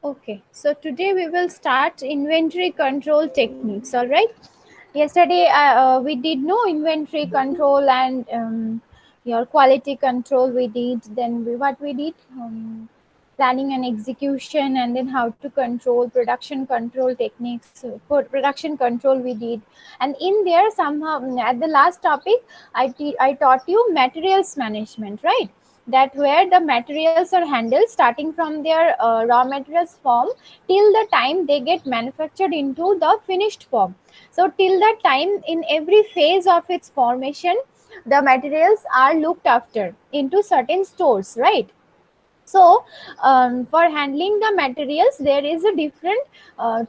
Okay, so today we will start inventory control techniques. All right. Yesterday we did no inventory control and your quality control. We did then what we did planning and execution, and then how to control production control techniques. So for production control we did, and in there somehow at the last topic I taught you materials management, right? That where the materials are handled starting from their raw materials form till the time they get manufactured into the finished form. So till that time, in every phase of its formation, the materials are looked after into certain stores, right? So for handling the materials there is a different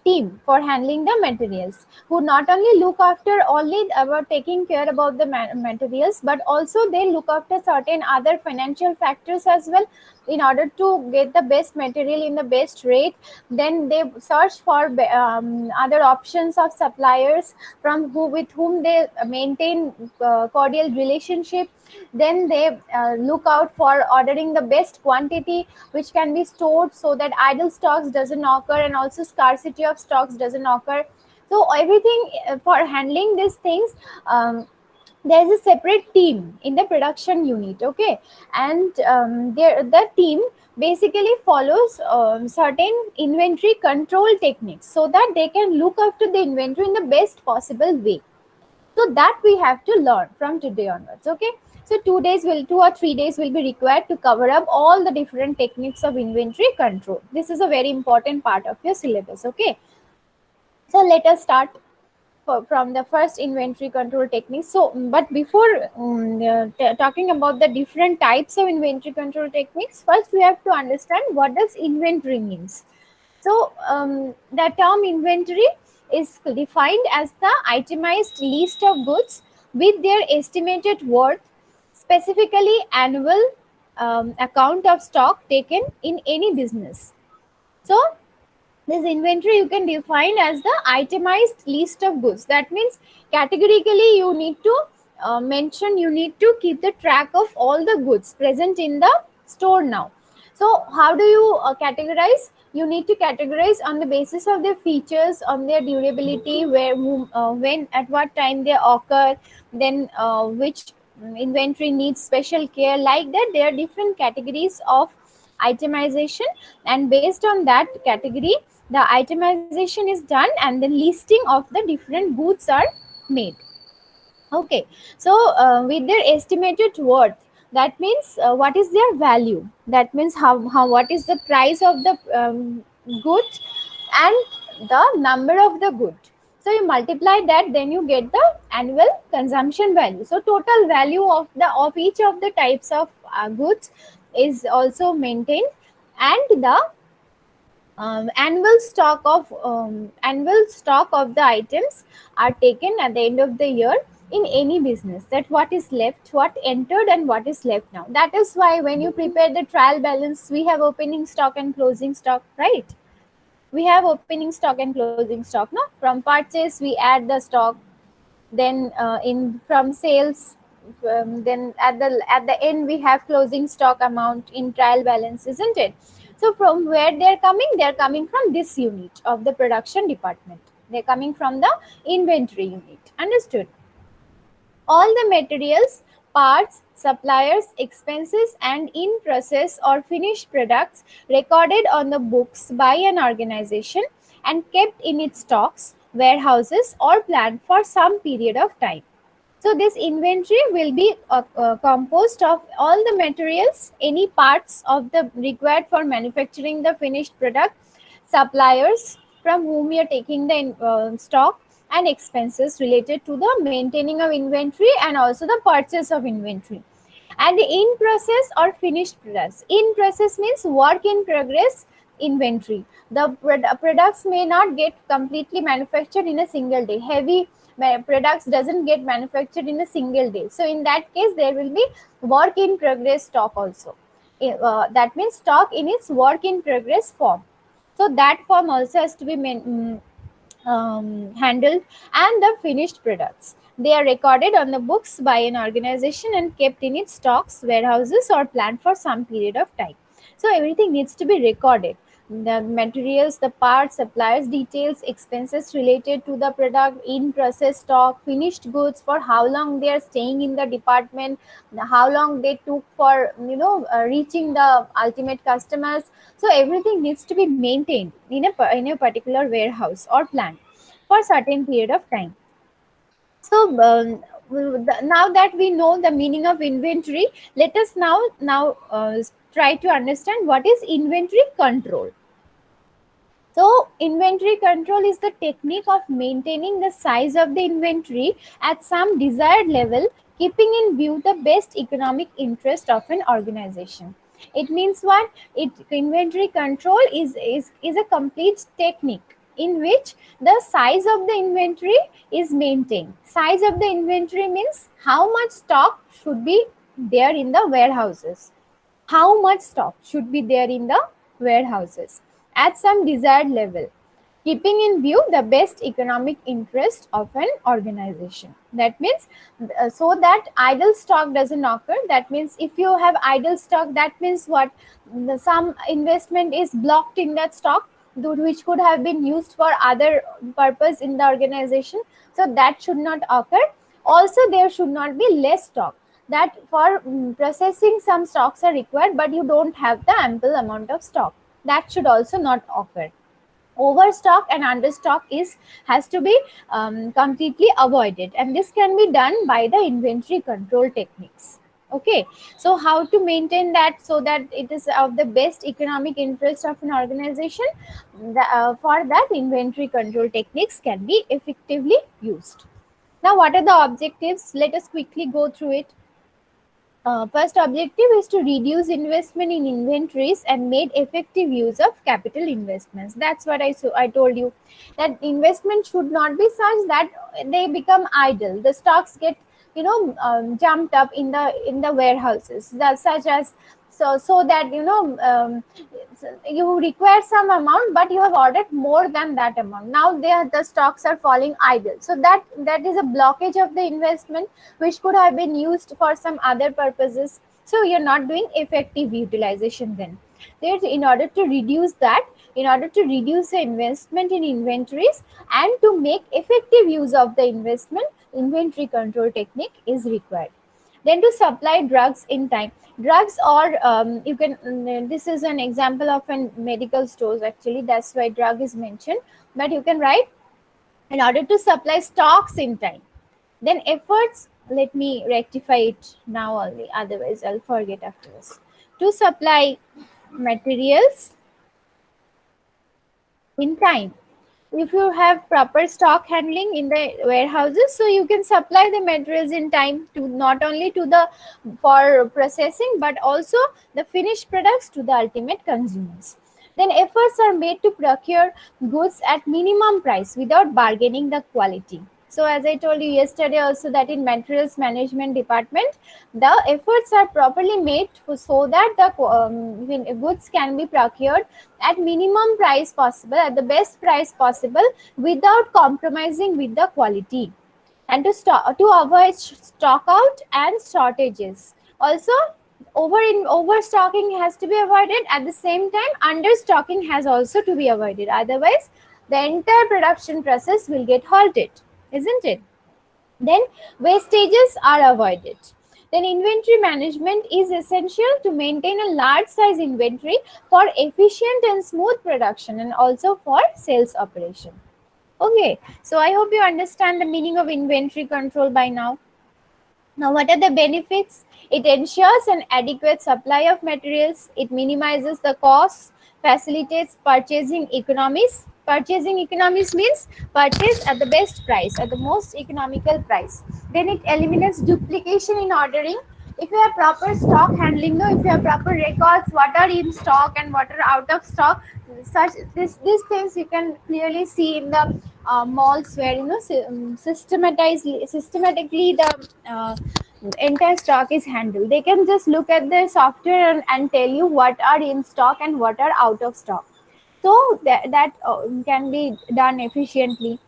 team for handling the materials, who not only look after only about taking care about the materials, but also they look after certain other financial factors as well, in order to get the best material in the best rate. Then they search for other options of suppliers from who with whom they maintain cordial relationship. Then they look out for ordering the best quantity which can be stored, so that idle stocks doesn't occur and also scarcity of stocks doesn't occur. So everything for handling these things, there is a separate team in the production unit, okay? And the team basically follows certain inventory control techniques, so that they can look after the inventory in the best possible way. So that we have to learn from today onwards, okay? So 2 days will 2 or 3 days will be required to cover up all the different techniques of inventory control. This is a very important part of your syllabus, okay? So let us start from the first inventory control technique. So but before talking about the different types of inventory control techniques, first we have to understand what does inventory means. So the term inventory is defined as the itemized list of goods with their estimated worth, specifically annual account of stock taken in any business. So this inventory you can define as the itemized list of goods. That means categorically you need to mention, you need to keep the track of all the goods present in the store now. So how do you categorize? You need to categorize on the basis of their features, on their durability, where when at what time they occur, then which inventory needs special care. Like that there are different categories of itemization, and based on that category the itemization is done, and then listing of the different goods are made. Okay, so with their estimated worth, that means what is their value, that means how what is the price of the good, and the number of the good. So you multiply that, then you get the annual consumption value. So total value of each of the types of goods is also maintained, and the annual stock of the items are taken at the end of the year in any business, that what is left, what entered, and what is left now. That is why when you prepare the trial balance, we have opening stock and closing stock, right? We have opening stock and closing stock, no? From purchase we add the stock, then in from sales, then at the end we have closing stock amount in trial balance, isn't it? So from where they're coming from this unit of the production department, they're coming from the inventory unit, understood? All the materials, parts, suppliers, expenses, and in process or finished products recorded on the books by an organization and kept in its stocks, warehouses, or plant for some period of time. So this inventory will be composed of all the materials, any parts of the required for manufacturing the finished product, suppliers from whom you are taking the stock, and expenses related to the maintaining of inventory and also the purchase of inventory. And the in process or finished products. In process means work in progress inventory. The products may not get completely manufactured in a single day. Heavy products doesn't get manufactured in a single day. So in that case, there will be work in progress stock also. That means stock in its work in progress form. So that form also has to be handled. And the finished products, they are recorded on the books by an organization and kept in its stocks, warehouses, or plant for some period of time. So everything needs to be recorded. the materials, the parts, suppliers details, expenses related to the product, in process stock, finished goods, for how long they are staying in the department, how long they took for reaching the ultimate customers. So everything needs to be maintained in a particular warehouse or plant for certain period of time. So now that we know the meaning of inventory, let us now try to understand what is inventory control. So, inventory control is the technique of maintaining the size of the inventory at some desired level, keeping in view the best economic interest of an organization. It means what? Inventory control is a complete technique in which the size of the inventory is maintained. Size of the inventory means how much stock should be there in the warehouses, how much stock should be there in the warehouses at some desired level, keeping in view the best economic interest of an organization. That means so that idle stock doesn't occur. That means if you have idle stock, that means what? Some investment is blocked in that stock, which could have been used for other purpose in the organization. So that should not occur. Also, there should not be less stock, that for processing some stocks are required but you don't have the ample amount of stock. That should also not occur. Overstock and understock is has to be completely avoided, and this can be done by the inventory control techniques. Okay, so how to maintain that so that it is of the best economic interest of an organization? For that, inventory control techniques can be effectively used. Now, what are the objectives? Let us quickly go through it. First objective is to reduce investment in inventories and made effective use of capital investments. That's what I told you, that investment should not be such that they become idle. The stocks get jumped up in the warehouses, such as so that you require some amount but you have ordered more than that amount. Now the stocks are falling idle, so that is a blockage of the investment which could have been used for some other purposes. So you're not doing effective utilization then. There's in order to reduce that, in order to reduce the investment in inventories and to make effective use of the investment, inventory control technique is required. Then to supply drugs in time. Drugs, or you can this is an example of an medical stores, actually that's why drug is mentioned, but you can write in order to supply stocks in time. Then efforts, let me rectify it now only, otherwise I'll forget afterwards. To supply materials in time. If you have proper stock handling in the warehouses, so you can supply the materials in time to not only to the for processing but also the finished products to the ultimate consumers. Then efforts are made to procure goods at minimum price without bargaining the quality. So as I told you yesterday also, that in materials management department, the efforts are properly made so that the goods can be procured at minimum price possible, at the best price possible, without compromising with the quality, and to avoid stock out and shortages. Also, overstocking has to be avoided. At the same time, understocking has also to be avoided. Otherwise, the entire production process will get halted, isn't it? Then wastages are avoided. Then inventory management is essential to maintain a large size inventory for efficient and smooth production and also for sales operation. Okay, so I hope you understand the meaning of inventory control by now. Now, what are the benefits? It ensures an adequate supply of materials, it minimizes the costs, facilitates purchasing economies. Purchasing economies means purchase at the best price, at the most economical price. Then it eliminates duplication in ordering. If you have proper stock handling, though, if you have proper records, what are in stock and what are out of stock, such these things you can clearly see in the malls where systematically the entire stock is handled. They can just look at their software and tell you what are in stock and what are out of stock. So that can be done efficiently.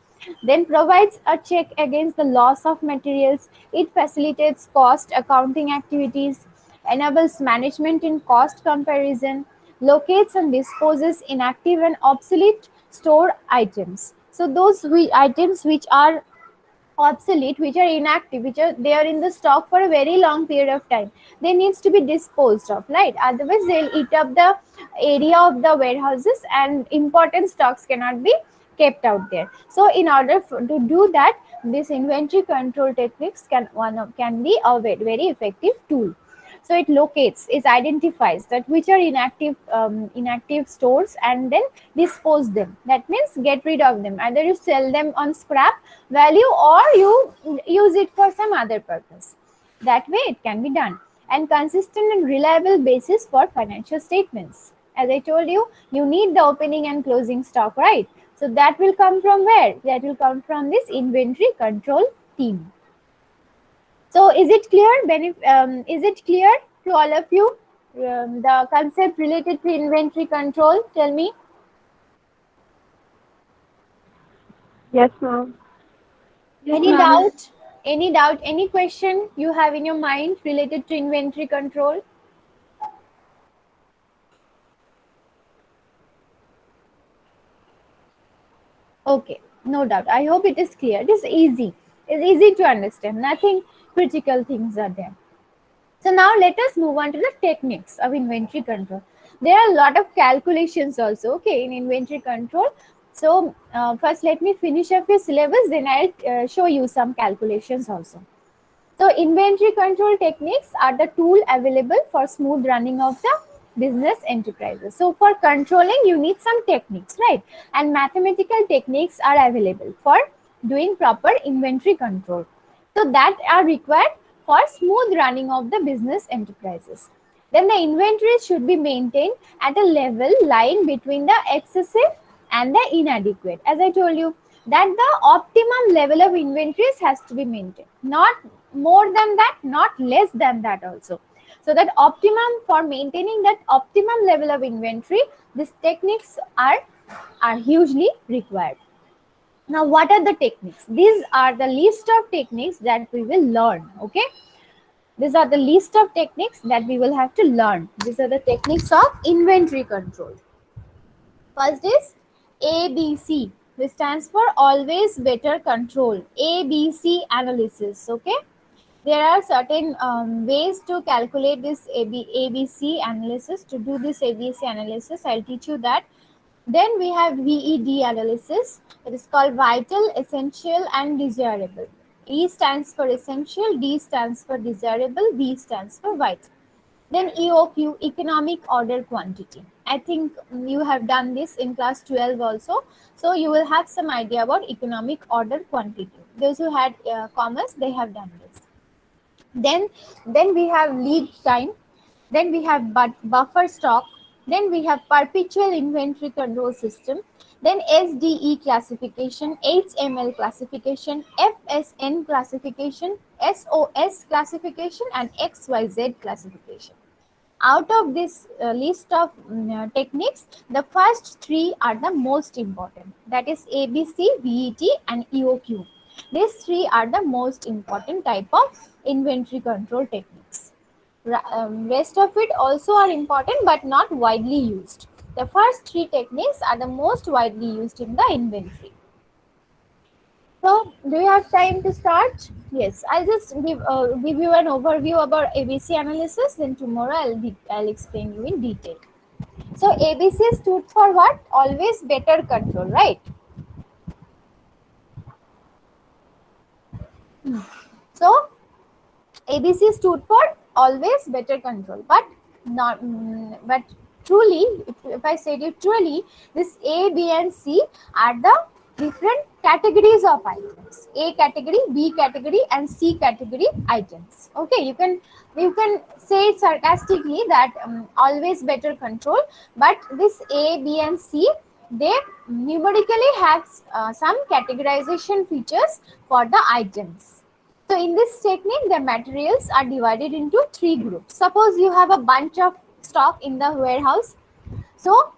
Then provides a check against the loss of materials. It facilitates cost accounting activities, enables management in cost comparison, locates and disposes inactive and obsolete store items. So those items which are obsolete, which are inactive, which are they are in the stock for a very long period of time, they needs to be disposed of, right? Otherwise they'll eat up the area of the warehouses and important stocks cannot be kept out there. So in order to do that, this inventory control techniques can be a very effective tool. So it locates, it identifies that which are inactive stores and then dispose them. That means get rid of them. Either you sell them on scrap value or you use it for some other purpose. That way it can be done. And consistent and reliable basis for financial statements. As I told you, you need the opening and closing stock, right? So that will come from where? That will come from this inventory control team. So is it clear? Is it clear to all of you? The concept related to inventory control. Tell me. Yes, ma'am. Any doubt? Any doubt? Any question you have in your mind related to inventory control? Okay, no doubt. I hope it is clear. It is easy. It's easy to understand. Nothing critical things are there. So now let us move on to the techniques of inventory control. There are a lot of calculations also, okay, in inventory control. So first let me finish up your syllabus, then I'll show you some calculations also. So inventory control techniques are the tool available for smooth running of the business enterprises. So for controlling, you need some techniques, right? And mathematical techniques are available for doing proper inventory control. So that are required for smooth running of the business enterprises. Then the inventory should be maintained at a level lying between the excessive and the inadequate. As I told you, that the optimum level of inventories has to be maintained, not more than that, not less than that also. So that optimum, for maintaining that optimum level of inventory, these techniques are hugely required. Now what are the techniques? These are the list of techniques that we will learn. Okay, these are the list of techniques that we will have to learn. These are the techniques of inventory control. First is ABC, which stands for always better control. ABC analysis. Okay, there are certain ways to calculate this ABC analysis. To do this ABC analysis, I'll teach you that. Then we have VED analysis. It is called vital, essential, and desirable. E stands for essential, D stands for desirable, V stands for vital. Then EOQ, economic order quantity. I think you have done this in class 12 also. So you will have some idea about economic order quantity. Those who had commerce, they have done this. Then we have lead time. Then we have buffer stock. Then we have perpetual inventory control system. Then SDE classification, HML classification, FSN classification, SOS classification, and XYZ classification. Out of this list of techniques, the first three are the most important. That is ABC, VET, and EOQ. These three are the most important type of inventory control techniques. Rest of it also are important but not widely used. The first three techniques are the most widely used in the inventory. So, do you have time to start? Yes, I'll just give you an overview about ABC analysis. Then tomorrow I'll explain you in detail. So, ABC stood for what? Always better control, right? So, ABC stood for always better control, but not but truly, if I said it truly, this A, B, and C are the different categories of items. A category, B category, and C category items. Okay, you can say it sarcastically that always better control, but this A, B, and C, they numerically have some categorization features for the items. So in this technique, the materials are divided into three groups. Suppose you have a bunch of stock in the warehouse. So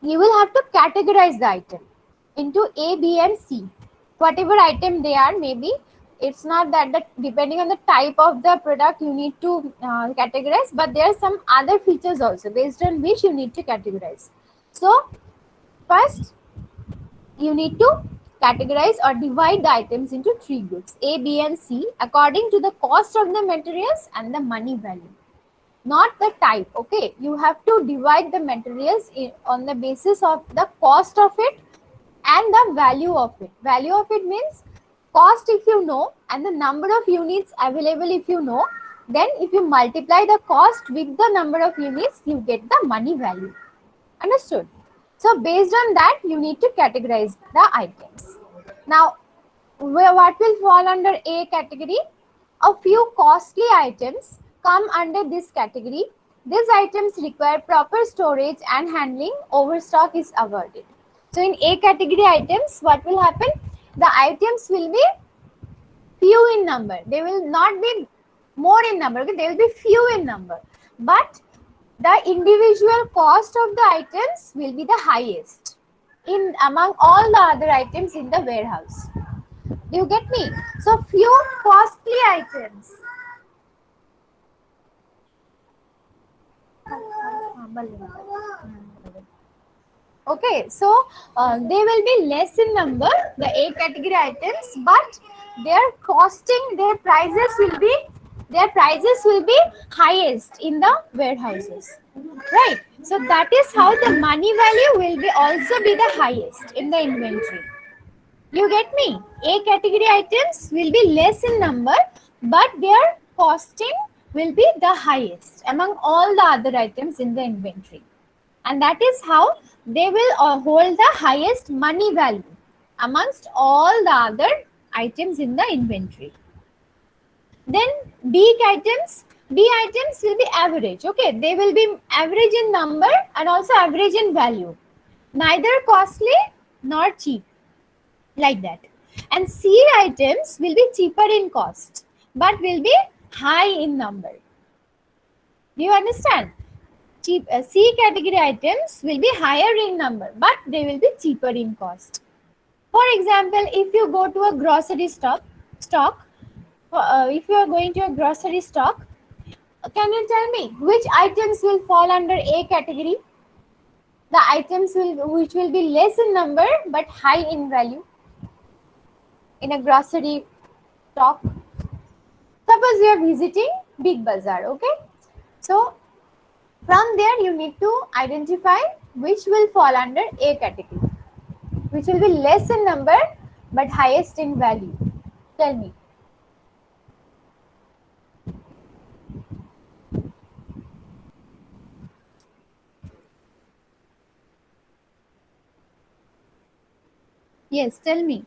you will have to categorize the item into A, B, and C. Whatever item they are, maybe It's not that depending on the type of the product you need to categorize, but there are some other features also based on which you need to categorize. So first, you need to categorize or divide the items into three groups, A, B, and C, according to the cost of the materials and the money value, not the type. Okay, you have to divide the materials on the basis of the cost of it and the value of it. Value of it means cost if you know, and the number of units available if you know. Then if you multiply the cost with the number of units, you get the money value. Understood? So based on that, you need to categorize the items. Now, what will fall under A category? A few costly items come under this category. These items require proper storage and handling. Overstock is avoided. So in A category items, what will happen? The items will be few in number. They will not be more in number. Okay? They will be few in number. But the individual cost of the items will be the highest in among all the other items in the warehouse. Do you get me? So few costly items. Okay, so they will be less in number, the A category items, but their costing, their prices will be highest in the warehouses, right? So that is how the money value will be also be the highest in the inventory. You get me? A category items will be less in number, but their costing will be the highest among all the other items in the inventory. And that is how they will hold the highest money value amongst all the other items in the inventory. Then B items will be average. Okay, they will be average in number and also average in value. Neither costly nor cheap, like that. And C items will be cheaper in cost, but will be high in number. Do you understand? C category items will be higher in number, but they will be cheaper in cost. For example, if you go to a grocery stock, if you are going to a grocery stock, can you tell me which items will fall under A category? The items which will be less in number but high in value in a grocery stock. Suppose you are visiting Big Bazaar, okay? So from there you need to identify which will fall under A category, which will be less in number but highest in value. Tell me. Yes, tell me.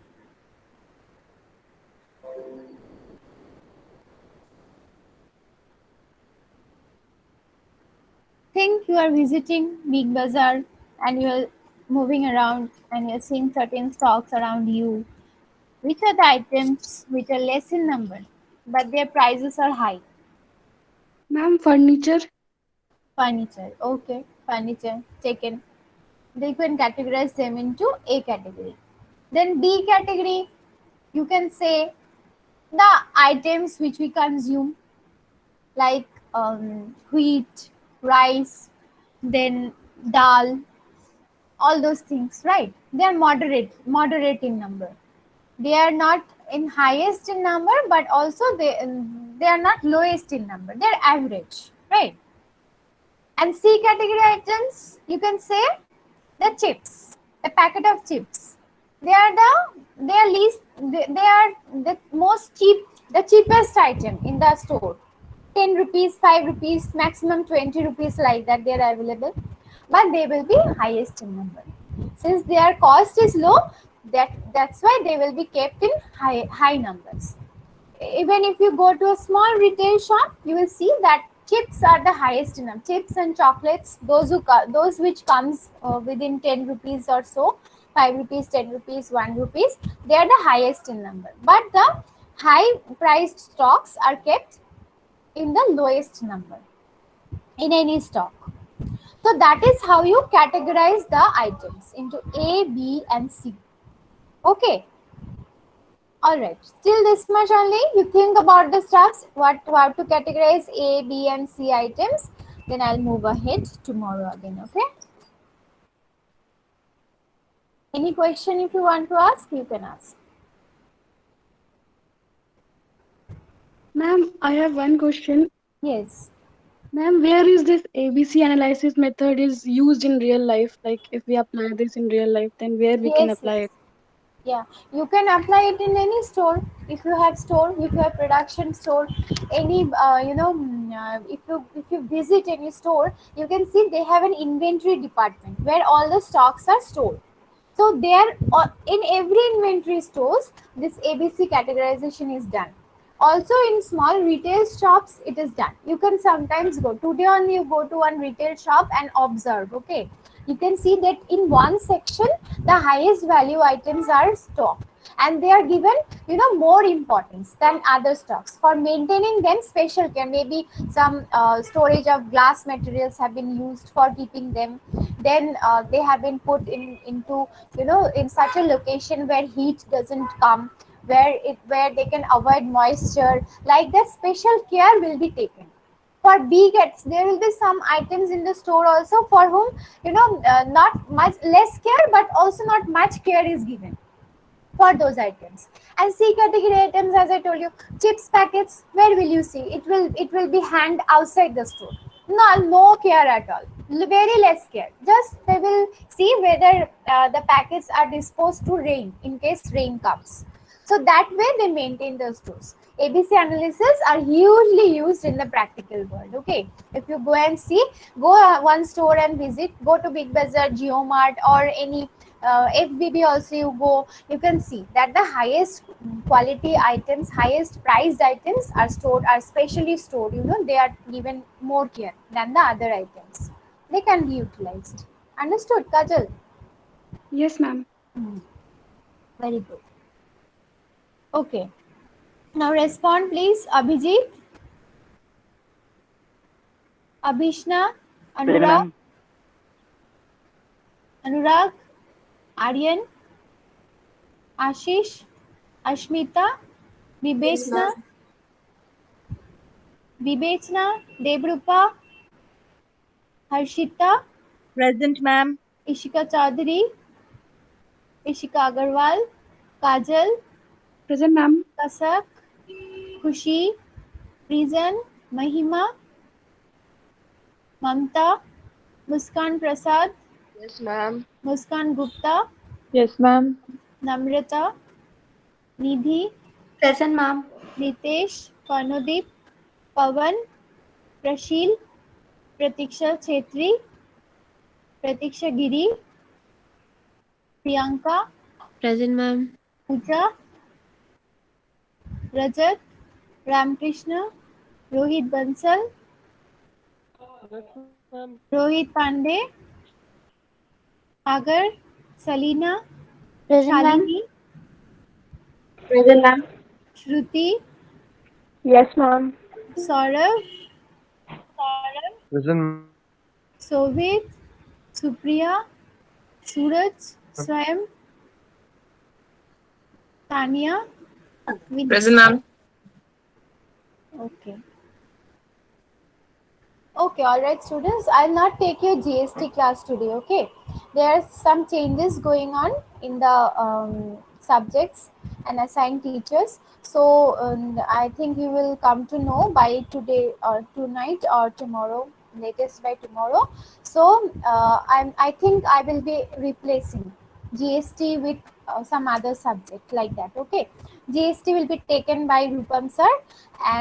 Think you are visiting Big Bazaar and you are moving around and you're seeing certain stocks around you. Which are the items which are less in number but their prices are high? Ma'am, furniture. Furniture. Okay, furniture taken. They can categorize them into A category. Then B category, you can say the items which we consume, like wheat, rice, then dal, all those things, right? They are moderate in number. They are not in highest in number, but also they are not lowest in number. They are average, right? And C category items, you can say the chips, the packet of chips. They are the most cheap, the cheapest item in the store. 10 rupees, 5 rupees, maximum 20 rupees, like that they are available, but they will be highest in number. Since their cost is low, that's why they will be kept in high numbers. Even if you go to a small retail shop, you will see that chips are the highest in number. Chips and chocolates, those which comes within 10 rupees or so, 5 rupees, 10 rupees, 1 rupees, they are the highest in number. But the high priced stocks are kept in the lowest number in any stock. So that is how you categorize the items into A, B and C. Okay. All right, still this much only. You think about the stuffs, what how to categorize A, B, and C items. Then I'll move ahead tomorrow again. Okay. Any question if you want to ask, you can ask. Ma'am, I have one question. Yes. Ma'am, where is this ABC analysis method is used in real life? Like if we apply this in real life, then where we can Yes. apply Yes. it? Yeah, you can apply it in any store. If you have store, if you have production store, any if you visit any store, you can see they have an inventory department where all the stocks are stored. So there, in every inventory stores, this ABC categorization is done. Also in small retail shops, it is done. You can sometimes go today only. You go to one retail shop and observe. Okay, you can see that in one section the highest value items are stocked, and they are given more importance than other stocks. For maintaining them, special care, maybe some storage of glass materials have been used for keeping them. Then they have been put into in such a location where heat doesn't come, where they can avoid moisture. Like that, special care will be taken. For big gets, there will be some items in the store also for whom not much less care, but also not much care is given for those items. And C category items, as I told you, chips packets, where will you see it will be hanged outside the store. No care at all, very less care. Just they will see whether the packets are disposed to rain in case rain comes. So that way they maintain the stores. ABC analysis are hugely used in the practical world. Okay, if you go and see, go one store and visit, go to Big Bazaar, Geomart, or any FBB also you go, you can see that the highest quality items, highest priced items are stored, are specially stored. They are given more care than the other items. They can be utilized. Understood, Kajal? Yes, ma'am. Hmm, very good. Okay. Now respond please. Abhijit, Abhishna, Present, Anurag, ma'am. Anurag, Aryan, Ashish, Ashmita, Yes, Vibechna, ma'am. Vibechna, Debrupa, Harshita, Present, ma'am. Ishika Chaudhary, Ishika Agarwal, Kajal, Present, ma'am. Kasak, Khushi, Reason, Mahima, Mamta, Muskan Prasad, Yes, ma'am. Muskan Gupta, Yes, ma'am. Namrata, Nidhi, Present, ma'am. Nitesh, Karnodeep, Pawan, Prashil, Pratiksha Chetri, Pratiksha Giri, Priyanka, Present, ma'am. Pooja, Rajat, Ramkrishna, Rohit Bansal, Yes, ma'am. Rohit Pandey, Agar, Salina, Present, ma'am. Shalini, Present, ma'am. Shruti, Yes, ma'am. Saurav, Present, ma'am. Sovit, Supriya, Suraj, Swayam, Tania, Vinay. Present, ma'am. Okay. Okay, all right, students. I'll not take your GST class today. Okay, there are some changes going on in the subjects and assigned teachers. So I think you will come to know by today or tonight or tomorrow, latest by tomorrow. So I think I will be replacing GST with some other subject like that. Okay, GST will be taken by Rupam sir, and